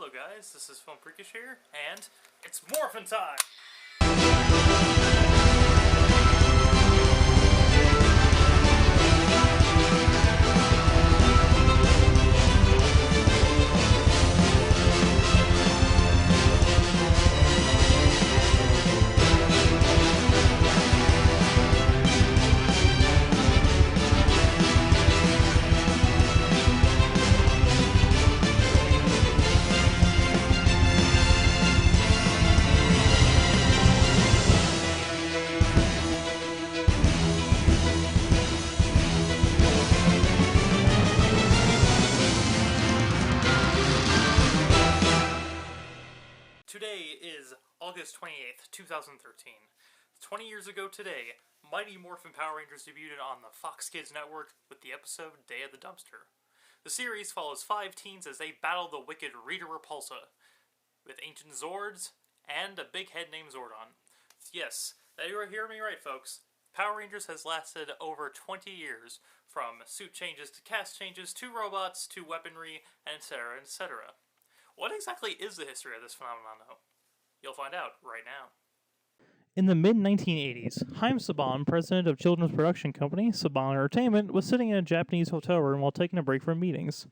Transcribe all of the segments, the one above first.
Hello guys, this is Film Freakish here, and it's Morphin time! Today is August 28th, 2013. 20 years ago today, Mighty Morphin Power Rangers debuted on the Fox Kids network with the episode Day of the Dumpster. The series follows 5 teens as they battle the wicked Rita Repulsa, with ancient Zords and a big head named Zordon. Yes, you are hearing me right, folks. Power Rangers has lasted over 20 years, from suit changes to cast changes to robots to weaponry, and etc., etc. What exactly is the history of this phenomenon, though? You'll find out right now. In the mid-1980s, Haim Saban, president of children's production company Saban Entertainment, was sitting in a Japanese hotel room while taking a break from meetings.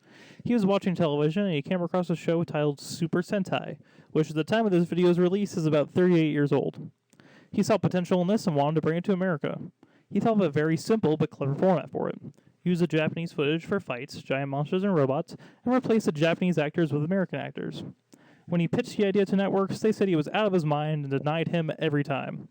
He was watching television and he came across a show titled Super Sentai, which at the time of this video's release is about 38 years old. He saw potential in this and wanted to bring it to America. He thought of a very simple but clever format for it. Use the Japanese footage for fights, giant monsters, and robots, and replace the Japanese actors with American actors. When he pitched the idea to networks, they said he was out of his mind and denied him every time.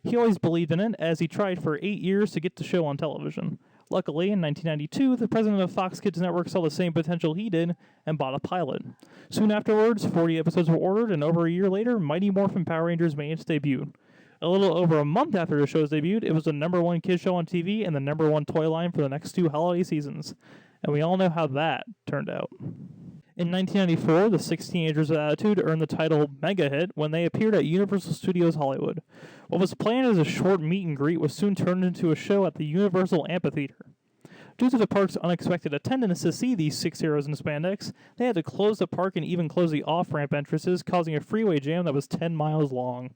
He always believed in it, as he tried for 8 years to get the show on television. Luckily, in 1992, the president of Fox Kids Network saw the same potential he did and bought a pilot. Soon afterwards, 40 episodes were ordered, and over a year later, Mighty Morphin Power Rangers made its debut. A little over a month after the show's debut, it was the #1 kids show on TV and the #1 toy line for the next 2 holiday seasons. And we all know how that turned out. In 1994, the 6 Teenagers with Attitude earned the title Mega Hit when they appeared at Universal Studios Hollywood. What was planned as a short meet and greet was soon turned into a show at the Universal Amphitheater. Due to the park's unexpected attendance to see these 6 heroes in spandex, they had to close the park and even close the off-ramp entrances, causing a freeway jam that was 10 miles long.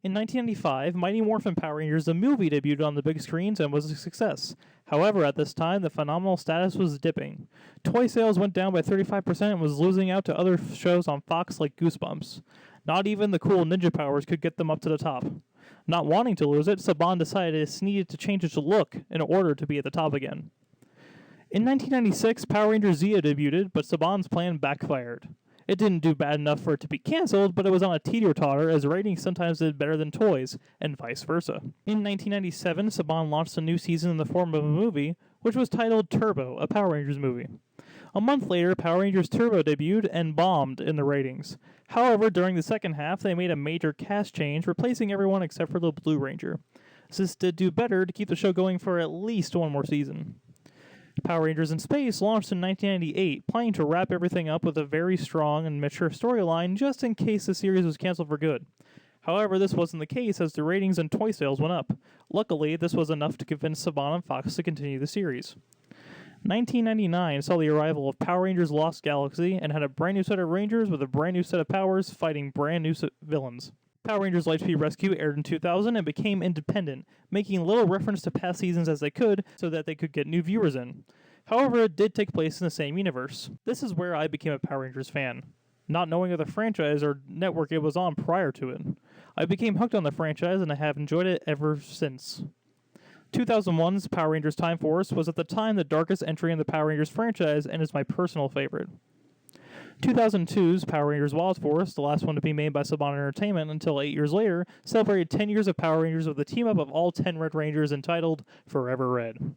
In 1995, Mighty Morphin Power Rangers the movie debuted on the big screens and was a success. However, at this time, the phenomenal status was dipping. Toy sales went down by 35% and was losing out to other shows on Fox like Goosebumps. Not even the cool ninja powers could get them up to the top. Not wanting to lose it, Saban decided it needed to change its look in order to be at the top again. In 1996, Power Rangers Zia debuted, but Saban's plan backfired. It didn't do bad enough for it to be cancelled, but it was on a teeter-totter as ratings sometimes did better than toys, and vice versa. In 1997, Saban launched a new season in the form of a movie, which was titled Turbo, a Power Rangers movie. A month later, Power Rangers Turbo debuted and bombed in the ratings. However, during the second half, they made a major cast change, replacing everyone except for the Blue Ranger. This did do better to keep the show going for at least 1 more season. Power Rangers in Space launched in 1998, planning to wrap everything up with a very strong and mature storyline just in case the series was canceled for good. However, this wasn't the case as the ratings and toy sales went up. Luckily, this was enough to convince Saban and Fox to continue the series. 1999 saw the arrival of Power Rangers Lost Galaxy and had a brand new set of Rangers with a brand new set of powers fighting brand new villains. Power Rangers Lightspeed Rescue aired in 2000 and became independent, making little reference to past seasons as they could so that they could get new viewers in. However, it did take place in the same universe. This is where I became a Power Rangers fan, not knowing of the franchise or network it was on prior to it. I became hooked on the franchise and I have enjoyed it ever since. 2001's Power Rangers Time Force was at the time the darkest entry in the Power Rangers franchise and is my personal favorite. 2002's Power Rangers Wild Force, the last one to be made by Saban Entertainment until 8 years later, celebrated 10 years of Power Rangers with a team-up of all 10 Red Rangers entitled Forever Red.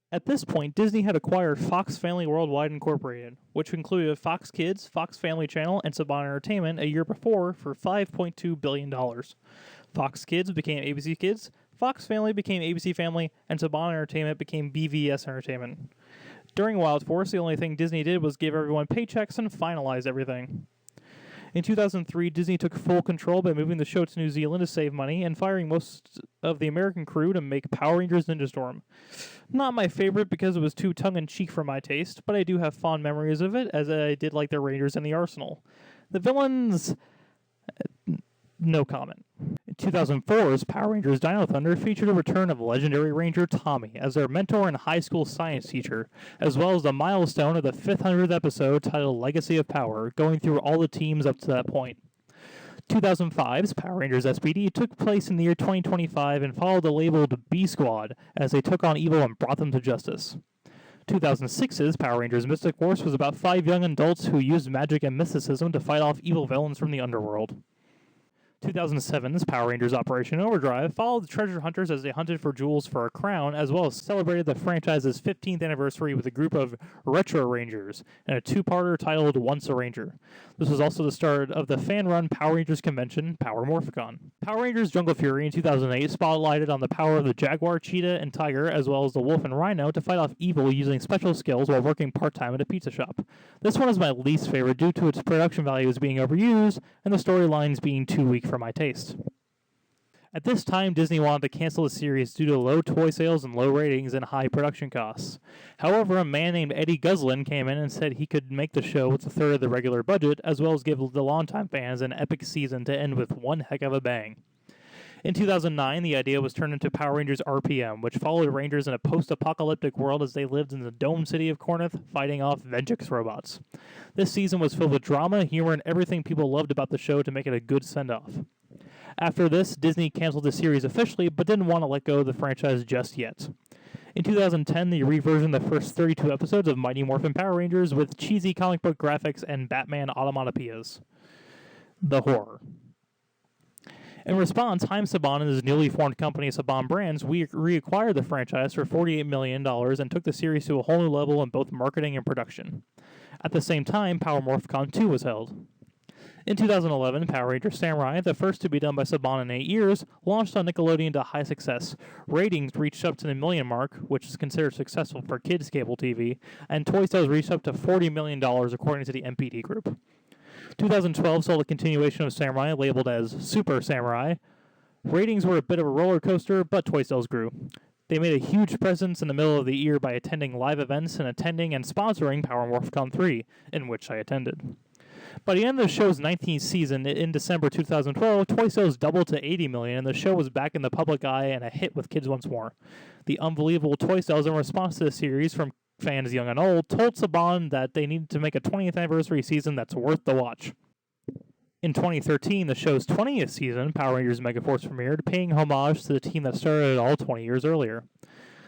At this point, Disney had acquired Fox Family Worldwide Incorporated, which included Fox Kids, Fox Family Channel, and Saban Entertainment a year before for $5.2 billion. Fox Kids became ABC Kids, Fox Family became ABC Family, and Saban Entertainment became BVS Entertainment. During Wild Force, the only thing Disney did was give everyone paychecks and finalize everything. In 2003, Disney took full control by moving the show to New Zealand to save money and firing most of the American crew to make Power Rangers Ninja Storm. Not my favorite because it was too tongue-in-cheek for my taste, but I do have fond memories of it, as I did like the Rangers and the Arsenal. The villains... no comment. 2004's Power Rangers Dino Thunder featured a return of legendary Ranger Tommy as their mentor and high school science teacher, as well as the milestone of the 500th episode titled Legacy of Power, going through all the teams up to that point. 2005's Power Rangers SPD took place in the year 2025 and followed the labeled B Squad as they took on evil and brought them to justice. 2006's Power Rangers Mystic Force was about 5 young adults who used magic and mysticism to fight off evil villains from the underworld. 2007's Power Rangers Operation Overdrive followed the treasure hunters as they hunted for jewels for a crown, as well as celebrated the franchise's 15th anniversary with a group of Retro Rangers and a 2-parter titled Once a Ranger. This was also the start of the fan-run Power Rangers convention, Power Morphicon. Power Rangers Jungle Fury in 2008 spotlighted on the power of the jaguar, cheetah, and tiger, as well as the wolf and rhino to fight off evil using special skills while working part-time at a pizza shop. This one is my least favorite due to its production values being overused and the storylines being too weak for my taste. At this time, Disney wanted to cancel the series due to low toy sales and low ratings and high production costs. However, a man named Eddie Guslin came in and said he could make the show with a third of the regular budget, as well as give the longtime fans an epic season to end with one heck of a bang. In 2009, the idea was turned into Power Rangers RPM, which followed Rangers in a post-apocalyptic world as they lived in the domed city of Corinth, fighting off Vengeance robots. This season was filled with drama, humor, and everything people loved about the show to make it a good send-off. After this, Disney canceled the series officially, but didn't want to let go of the franchise just yet. In 2010, they reversioned the first 32 episodes of Mighty Morphin Power Rangers with cheesy comic book graphics and Batman automatopoeias. The horror. In response, Haim Saban and his newly formed company Saban Brands reacquired the franchise for $48 million and took the series to a whole new level in both marketing and production. At the same time, Power Morphicon 2 was held. In 2011, Power Ranger Samurai, the first to be done by Saban in 8 years, launched on Nickelodeon to high success. Ratings reached up to the million mark, which is considered successful for kids' cable TV, and toy sales reached up to $40 million according to the MPD Group. 2012 saw the continuation of Samurai, labeled as Super Samurai. Ratings were a bit of a roller coaster, but toy sales grew. They made a huge presence in the middle of the year by attending live events and attending and sponsoring Power Morphicon 3, in which I attended. By the end of the show's 19th season, in December 2012, toy sales doubled to $80 million, and the show was back in the public eye and a hit with kids once more. The unbelievable toy sales in response to the series from fans young and old told Saban that they needed to make a 20th anniversary season that's worth the watch. In 2013, the show's 20th season, Power Rangers Megaforce premiered, paying homage to the team that started it all 20 years earlier.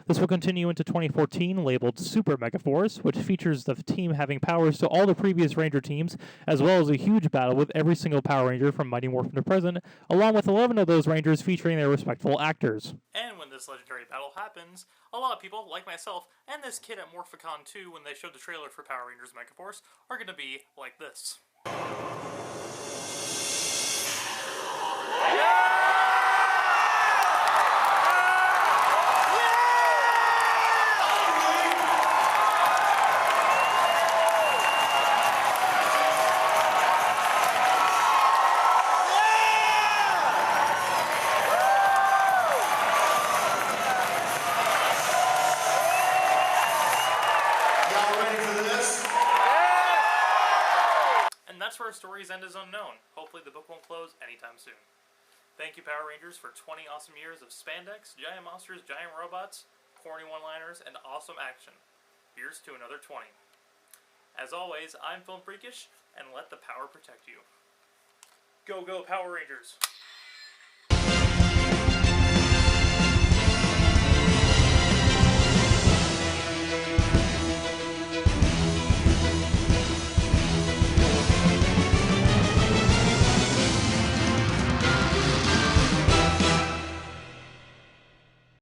This will continue into 2014, labeled Super Megaforce, which features the team having powers to all the previous Ranger teams, as well as a huge battle with every single Power Ranger from Mighty Morphin to present, along with 11 of those Rangers featuring their respectful actors. And when this legendary battle happens, a lot of people, like myself, and this kid at Morphicon 2 when they showed the trailer for Power Rangers Megaforce, are going to be like this. That's where story's end is unknown. Hopefully the book won't close anytime soon. Thank you, Power Rangers, for 20 awesome years of spandex, giant monsters, giant robots, corny one-liners, and awesome action. Here's to another 20. As always, I'm Film Freakish, and let the power protect you. Go, go, Power Rangers!